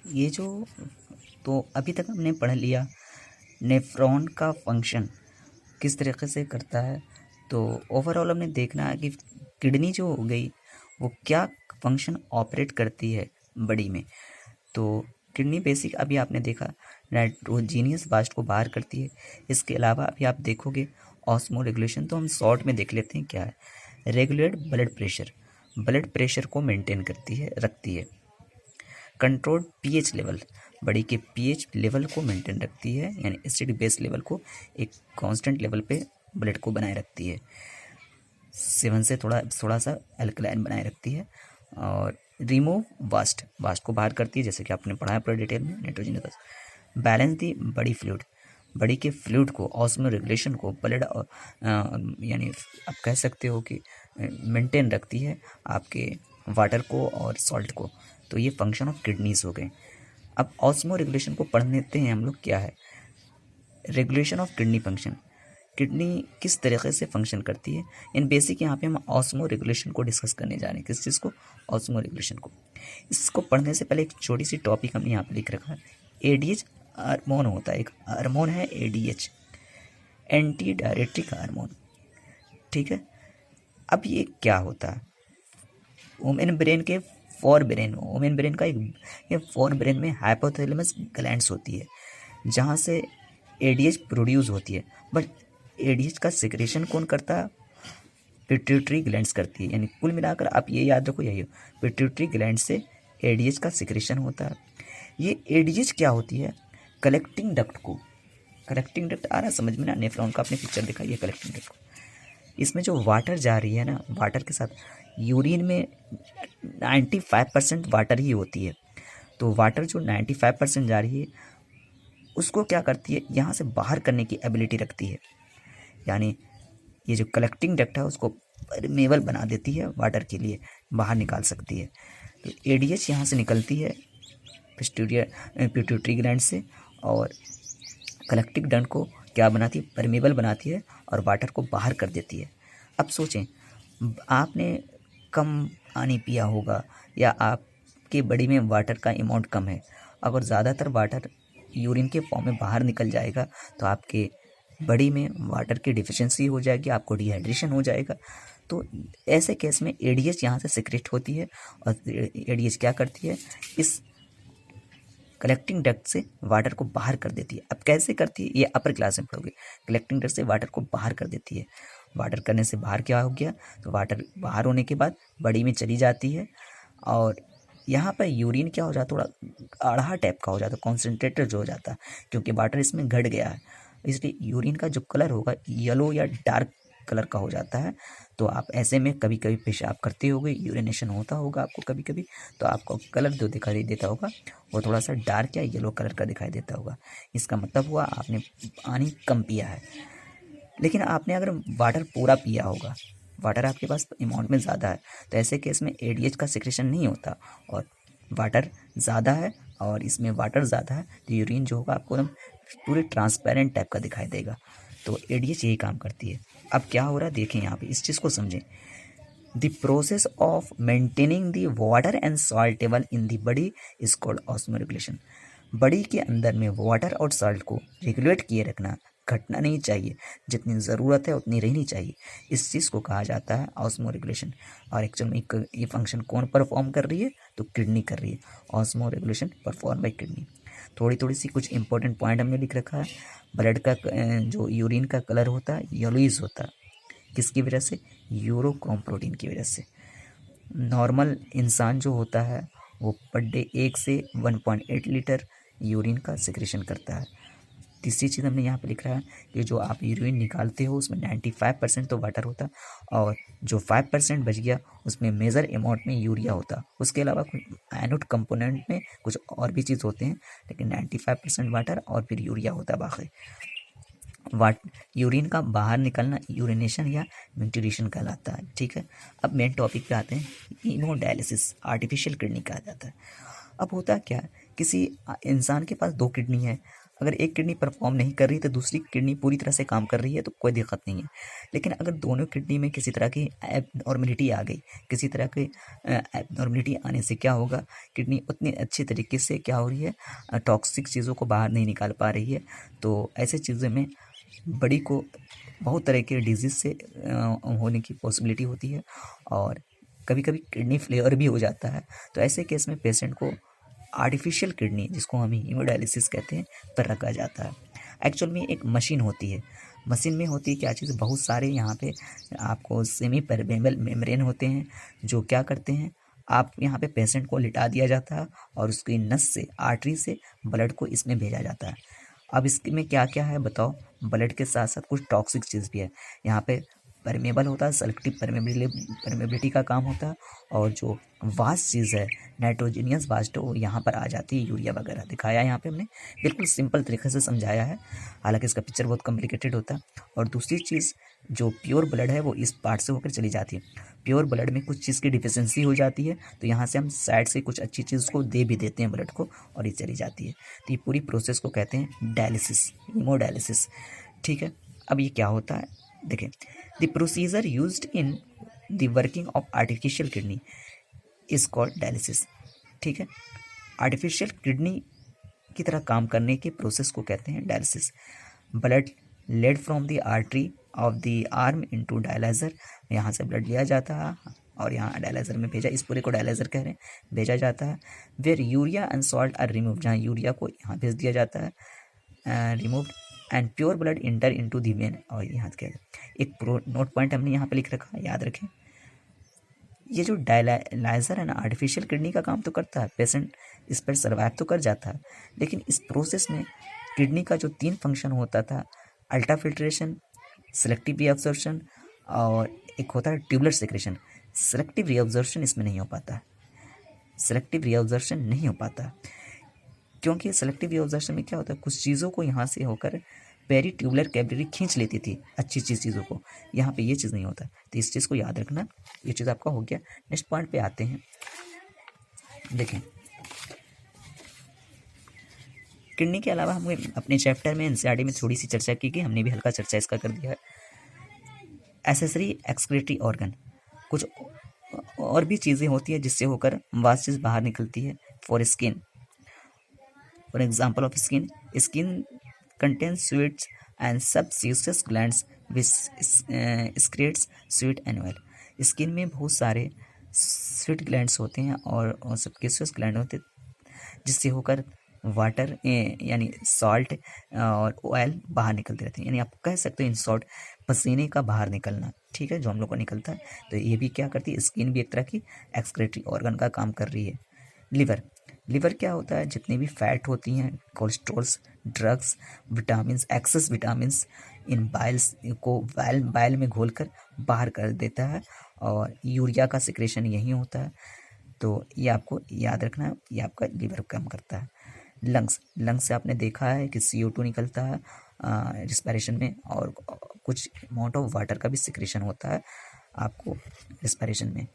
ये जो तो अभी तक हमने पढ़ लिया नेफ्रॉन का फंक्शन किस तरीके से करता है। तो ओवरऑल हमने देखना है कि किडनी जो हो गई वो क्या फंक्शन ऑपरेट करती है बॉडी में। तो किडनी बेसिक अभी आपने देखा नाइट्रोजीनियस वास्ट को बाहर करती है। इसके अलावा अभी आप देखोगे ऑस्मो रेगुलेशन, तो हम शॉर्ट में देख लेते हैं क्या है। रेगुलेट ब्लड प्रेशर को मेंटेन करती है, रखती है। कंट्रोल पीएच लेवल, बॉडी के पीएच लेवल को मेंटेन रखती है, यानी एसिडिक बेस लेवल को एक कांस्टेंट लेवल पे ब्लड को बनाए रखती है। सेवन से थोड़ा सा अल्कलाइन बनाए रखती है। और रिमूव वास्ट को बाहर करती है, जैसे कि आपने पढ़ा है पूरा डिटेल में nitrogen. Balance the body fluid, body के फ्लूइड को ऑस्मो रेगुलेशन को ब्लड यानी आप कह सकते हो कि मेंटेन रखती है आपके वाटर को और सॉल्ट को। तो ये फंक्शन ऑफ किडनीज हो गए। अब ऑस्मो रेगुलेशन को पढ़ लेते हैं हम लोग क्या है। Regulation of kidney function, kidney किस तरीके से फंक्शन करती है इन बेसिक। यहाँ पे हम ऑस्मो रेगुलेशन को डिस्कस करने जा रहे हैं। किस चीज़ को? ऑस्मो रेगुलेशन को। इसको पढ़ने से पहले एक छोटी सी टॉपिक हमने यहाँ पे लिख रखा है। एडीएच हार्मोन होता है, एक हार्मोन है एडीएच, एंटी डायरेटिक हार्मोन। ठीक है। अब ये क्या होता है? वुमेन ब्रेन के वुमेन ब्रेन का एक फोर ब्रेन में हाइपोथैलेमस ग्लैंड्स होती है जहाँ से एडीएच प्रोड्यूस होती है। बट एडीएच का सिक्रेशन कौन करता है? पिट्यूटरी ग्लैंड्स करती है। यानी कुल मिलाकर आप ये याद रखो, यही पिट्यूटरी ग्लैंड से एडीएच का सिक्रेशन होता है। ये एडीएच क्या होती है? कलेक्टिंग डक्ट आ रहा है समझ में ना? नेफ्रॉन का आपने पिक्चर दिखाई है कलेक्टिंग डक्ट को। इसमें जो वाटर जा रही है ना, वाटर के साथ यूरिन में 95% वाटर ही होती है। तो वाटर जो 95% जा रही है उसको क्या करती है? यहाँ से बाहर करने की एबिलिटी रखती है। यानी ये जो कलेक्टिंग डक्ट है उसको परमेबल बना देती है, वाटर के लिए बाहर निकाल सकती है। तो एडीएच यहाँ से निकलती है पिट्यूटरी ग्लैंड से, और कलेक्टिंग डक्ट को क्या बनाती है? परमेबल बनाती है और वाटर को बाहर कर देती है। अब सोचें, आपने कम पानी पिया होगा या आपके बॉडी में वाटर का अमाउंट कम है। अगर ज़्यादातर वाटर यूरिन के फॉर्म में बाहर निकल जाएगा तो आपके बॉडी में वाटर की डिफिशिएंसी हो जाएगी, आपको डिहाइड्रेशन हो जाएगा। तो ऐसे केस में एडीएच यहाँ से सिक्रेट होती है और एडीएच क्या करती है? इस कलेक्टिंग डक्ट से वाटर को बाहर कर देती है। अब कैसे करती है ये अपर क्लास में पढ़ोगे। कलेक्टिंग डक्ट से वाटर को बाहर कर देती है। वाटर करने से बाहर क्या हो गया? तो वाटर बाहर होने के बाद बॉडी में चली जाती है और यहाँ पर यूरिन क्या हो जाता है? थोड़ा गाढ़ा टाइप का हो जाता है, कॉन्सेंट्रेटेड जो हो जाता है, क्योंकि वाटर इसमें घट गया है। इसलिए यूरिन का जो कलर होगा येलो या डार्क कलर का हो जाता है। तो आप ऐसे में कभी कभी पेशाब करते होगे, यूरिनेशन होता होगा आपको कभी कभी, तो आपको कलर जो दिखाई देता होगा वो थोड़ा सा डार्क या येलो कलर का दिखाई देता होगा। इसका मतलब हुआ आपने पानी कम पिया है। लेकिन आपने अगर वाटर पूरा पिया होगा, वाटर आपके पास अमाउंट में ज़्यादा है, तो ऐसे केस में एडीएच का सिक्रेशन नहीं होता। और वाटर ज़्यादा है और इसमें वाटर ज़्यादा है तो यूरिन जो होगा आपको एकदम पूरे ट्रांसपेरेंट टाइप का दिखाई देगा। तो एडीएच यही काम करती है। अब क्या हो रहा है देखें, यहाँ पे इस चीज़ को समझें। The process of maintaining the water and salt level in the body is called osmo regulation. Body के अंदर में वाटर और सॉल्ट को रेगुलेट किए रखना, घटना नहीं चाहिए, जितनी ज़रूरत है उतनी रहनी चाहिए। इस चीज़ को कहा जाता है ऑस्मो रेगुलेशन। और एक्चुअल में ये फंक्शन कौन परफॉर्म कर रही है? तो किडनी कर रही है। Osmo regulation perform by kidney. थोड़ी सी कुछ इंपॉर्टेंट पॉइंट हमने लिख रखा है। ब्लड का जो यूरिन का कलर होता है येलोइज होता है। किसकी वजह से? यूरोक्रोम प्रोटीन की वजह से। नॉर्मल इंसान जो होता है वो पर डे 1 से 1.8 लीटर यूरिन का सिक्रेशन करता है। तीसरी चीज़ हमने यहाँ पे लिख रहा है कि जो आप यूरिन निकालते हो उसमें 95% तो वाटर होता है और जो 5% बच गया उसमें मेजर अमाउंट में यूरिया होता। उसके अलावा कुछ एनोड कंपोनेंट में कुछ और भी चीज़ होते हैं, लेकिन 95% वाटर और फिर यूरिया होता है बाकी। यूरिन का बाहर निकलना यूरिनेशन या म्यूटिलेशन कहलाता है। ठीक है। अब मेन टॉपिक पे आते हैं। हीमोडायलिसिस, आर्टिफिशियल किडनी कहा जाता है। अब होता क्या है, किसी इंसान के पास 2 किडनी है। अगर एक किडनी परफॉर्म नहीं कर रही तो दूसरी किडनी पूरी तरह से काम कर रही है तो कोई दिक्कत नहीं है। लेकिन अगर दोनों किडनी में किसी तरह की एबनॉर्मलिटी आ गई, किसी तरह की एबनॉर्मलिटी आने से क्या होगा, किडनी उतनी अच्छी तरीके से क्या हो रही है, टॉक्सिक चीज़ों को बाहर नहीं निकाल पा रही है। तो ऐसे चीज़ों में बड़ी को बहुत तरह के डिजीज़ से होने की पॉसिबिलिटी होती है और कभी कभी किडनी फेलियर भी हो जाता है। तो ऐसे केस में पेशेंट को आर्टिफिशियल किडनी, जिसको हम हीमोडायलिसिस कहते हैं, पर रखा जाता है। एक्चुअल में एक मशीन होती है, मशीन में होती है क्या चीज़, बहुत सारे यहाँ पे आपको सेमी परमेबल मेम्ब्रेन होते हैं जो क्या करते हैं, आप यहाँ पे पेशेंट को लिटा दिया जाता है और उसकी नस से, आर्टरी से ब्लड को इसमें भेजा जाता है। अब इसमें क्या क्या है बताओ, ब्लड के साथ साथ कुछ टॉक्सिक चीज़ भी है। यहाँ पे परमेबल होता है, सेलेक्टिव परमेबिलिटी का काम होता है, और जो वास्ट चीज़ है, नाइट्रोजीनियस वास्ट, वो यहाँ पर आ जाती है, यूरिया वगैरह दिखाया है यहाँ पे हमने, बिल्कुल सिंपल तरीके से समझाया है, हालांकि इसका पिक्चर बहुत कॉम्प्लिकेटेड होता है। और दूसरी चीज़, जो प्योर ब्लड है वो इस पार्ट से होकर चली जाती है। प्योर ब्लड में कुछ चीज़ की डिफिशियंसी हो जाती है तो यहाँ से हम साइड से कुछ अच्छी चीज़ को दे भी देते हैं ब्लड को, और ये चली जाती है। तो ये पूरी प्रोसेस को कहते हैं डायलिसिस, हीमोडायलिसिस। ठीक है, अब ये क्या होता है देखें, the procedure used in the working of artificial kidney is called dialysis. ठीक है, आर्टिफिशियल किडनी की तरह काम करने के प्रोसेस को कहते हैं dialysis. Blood led from the artery of the arm into dialyser, यहाँ से ब्लड लिया जाता है और यहाँ डायलाइजर में भेजा, इस पूरे को डायलाइजर कह रहे हैं, भेजा जाता है। Where urea and salt are remove, जहाँ यूरिया को यहाँ भेज दिया जाता है, removed, and pure blood enter into the vein. और यहाँ क्या है, एक नोट पॉइंट हमने यहाँ पे लिख रखा है, याद रखें, ये जो डायलाइजर है ना, आर्टिफिशियल किडनी का काम तो करता है, पेशेंट इस पर सर्वाइव तो कर जाता है, लेकिन इस प्रोसेस में किडनी का जो 3 फंक्शन होता था, अल्ट्रा फिल्ट्रेशन, सेलेक्टिव रीअब्जॉर्प्शन और एक होता है ट्यूबुलर सेक्रेशन, सेलेक्टिव रीअब्जॉर्प्शन इसमें नहीं हो पाता, सेलेक्टिव रीअब्जॉर्प्शन नहीं हो पाता, क्योंकि सेलेक्टिव रीअब्जॉर्प्शन में क्या होता है, कुछ चीज़ों को यहाँ से होकर पेरी ट्यूबुलर कैपिलरी खींच लेती थी अच्छी चीज़ों को, यहाँ पे ये चीज़ नहीं होता। तो इस चीज़ को याद रखना, ये चीज़ आपका हो गया। नेक्स्ट पॉइंट पे आते हैं, देखें, किडनी के अलावा हम अपने चैप्टर में एनसीईआरटी में थोड़ी सी चर्चा की, हमने भी हल्का चर्चा इसका कर दिया है। एसेसरी एक्सक्रीटरी ऑर्गन, कुछ और भी चीज़ें होती है जिससे होकर वास्ट चीज़ बाहर निकलती है। For skin, for example of skin, skin contains sweets and submucous glands which secretes sweat and oil। Skin में बहुत सारे स्वीट ग्लैंड्स होते हैं और सबक्यूसियस ग्लैंड होते हैं जिससे होकर वाटर यानी सॉल्ट और ऑयल बाहर निकलते रहते हैं, यानी आप कह सकते हो इन शॉर्ट पसीने का बाहर निकलना। ठीक है, जो हम लोग को निकलता है, तो ये भी क्या करती है, स्किन भी एक तरह की एक्सक्रीटरी ऑर्गन का काम कर रही है। लिवर, लिवर क्या होता है, जितनी भी फैट होती हैं, cholesterols, drugs, vitamins, excess vitamins इन बाइल्स को बाइल में घोलकर बाहर कर देता है, और यूरिया का सिक्रेशन यही होता है। तो ये आपको याद रखना है, ये आपका लिवर काम करता है। लंग्स, लंग्स से आपने देखा है कि CO2 निकलता है रिस्पायरेशन में, और कुछ अमाउंट ऑफ वाटर का भी सिक्रेशन होता है आपको रिस्पायरेशन में।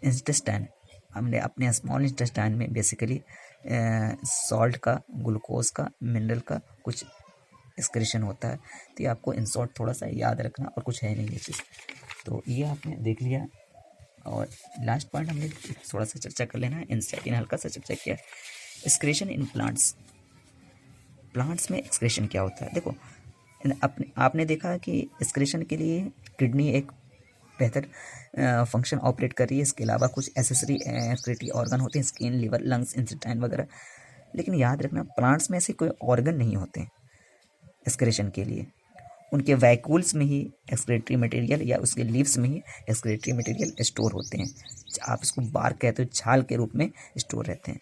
इंटेस्टाइन, हमने अपने स्मॉल इंटेस्टाइन में बेसिकली सॉल्ट का, ग्लूकोज का, मिनरल का कुछ एक्सक्रीशन होता है। तो ये आपको इन शॉर्ट थोड़ा सा याद रखना, और कुछ है नहीं ये चीज़। तो ये आपने देख लिया, और लास्ट पॉइंट हमने थोड़ा सा चर्चा कर लेना है, एनसीईआरटी ने हल्का सा चर्चा किया, एक्सक्रीशन इन प्लांट्स। प्लांट्स में एक्सक्रीशन क्या होता है, देखो आपने देखा कि एक्सक्रीशन के लिए किडनी एक बेहतर फंक्शन ऑपरेट कर रही है, इसके अलावा कुछ एसेसरी एक्सक्रीटरी ऑर्गन होते हैं, स्किन, लिवर, लंग्स, इंटेस्टाइन वगैरह। लेकिन याद रखना, प्लांट्स में ऐसे कोई ऑर्गन नहीं होते एक्सक्रीशन के लिए, उनके वैक्यूल्स में ही एक्सक्रीटरी मटेरियल या उसके लीव्स में ही एक्सक्रीटरी मटेरियल स्टोर होते हैं, आप इसको बार्क कहते हो, छाल के रूप में स्टोर रहते हैं।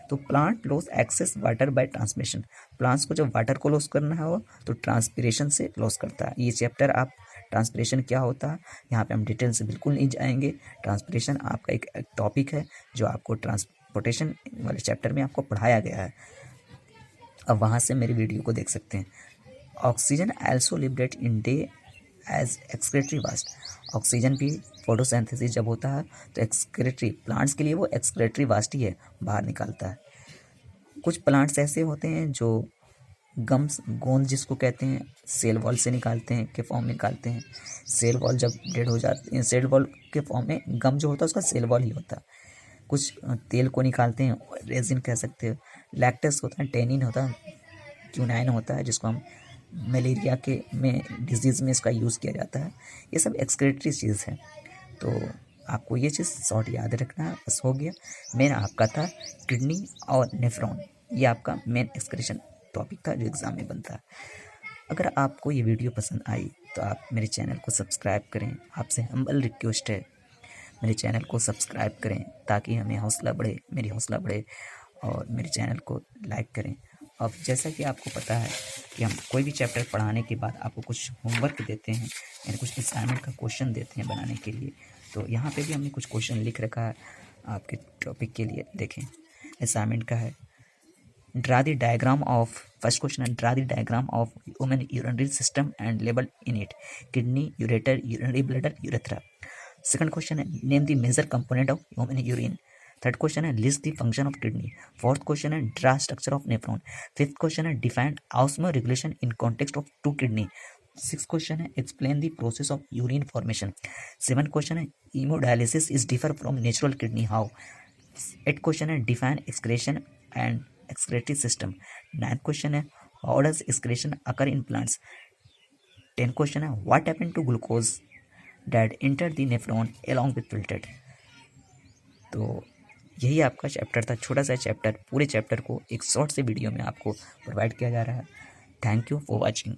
तो plant loss excess water bye transpiration, plants को जब वाटर को लॉस करना हो तो ट्रांसपिरेशन से लॉस करता है। ये चैप्टर आप ट्रांसपिरेशन क्या होता है यहाँ पे हम डिटेल से बिल्कुल नहीं जाएंगे। ट्रांसपिरेशन आपका एक टॉपिक है जो आपको ट्रांसपोर्टेशन वाले चैप्टर में आपको पढ़ाया गया है, अब वहाँ से मेरी वीडियो को देख सकते हैं। Oxygen also liberate in day as excretory waste, oxygen भी फोटोसिंथेसिस जब होता है तो एक्सक्रीटरी, प्लांट्स के लिए वो एक्सक्रीटरी वास्ट ही है, बाहर निकालता है। कुछ प्लांट्स ऐसे होते हैं जो गम्स गोंद जिसको कहते हैं सेल वॉल से निकालते हैं के फॉर्म में निकालते हैं। सेल वॉल जब डेड हो जाती है, सेल वॉल के फॉर्म में गम जो होता है उसका सेल वॉल ही होता है। कुछ तेल को निकालते हैं, रेजिन कह सकते हो। लैक्टस होता है, टेनिन होता है, क्यूनाइन होता है जिसको हम मलेरिया के में डिजीज़ में इसका यूज़ किया जाता है। ये सब एक्सक्रीटरी चीज़ है, तो आपको ये चीज़ शॉर्ट याद रखना है। बस हो गया। मेन आपका था किडनी और नेफ्रॉन, ये आपका मेन एक्सक्रीशन टॉपिक था जो एग्ज़ाम में बनता है। अगर आपको ये वीडियो पसंद आई तो आप मेरे चैनल को सब्सक्राइब करें। आपसे हम्बल रिक्वेस्ट है, मेरे चैनल को सब्सक्राइब करें ताकि हमें हौसला बढ़े, मेरी हौसला बढ़े, और मेरे चैनल को लाइक करें। अब जैसा कि आपको पता है कि हम कोई भी चैप्टर पढ़ाने के बाद आपको कुछ होमवर्क देते हैं, यानी कुछ असाइनमेंट का क्वेश्चन देते हैं बनाने के लिए। तो यहाँ पे भी हमने कुछ क्वेश्चन लिख रखा है आपके टॉपिक के लिए। देखें, असाइनमेंट का है, draw the diagram of, first question है, draw the diagram of human urinary system and label in it, kidney, ureter, urinary bladder, urethra. Second question है, name the major component of human urine. Third question है, list the function of kidney. Fourth question है, draw structure of nephron. Fifth question है, define osmoregulation in context of to kidney. Six question है, explain the process of urine formation. Seven question है, hemodialysis is differ from natural kidney how. Eight question है, define excretion and excretory system. Ninth question है, how does excretion occur in plants? 10th question है, what happened to glucose that entered the nephron along with filtrate? तो यही आपका chapter था, छोटा सा chapter. पूरे चैप्टर को एक शॉर्ट से वीडियो में आपको प्रोवाइड किया जा रहा है। Thank you for watching.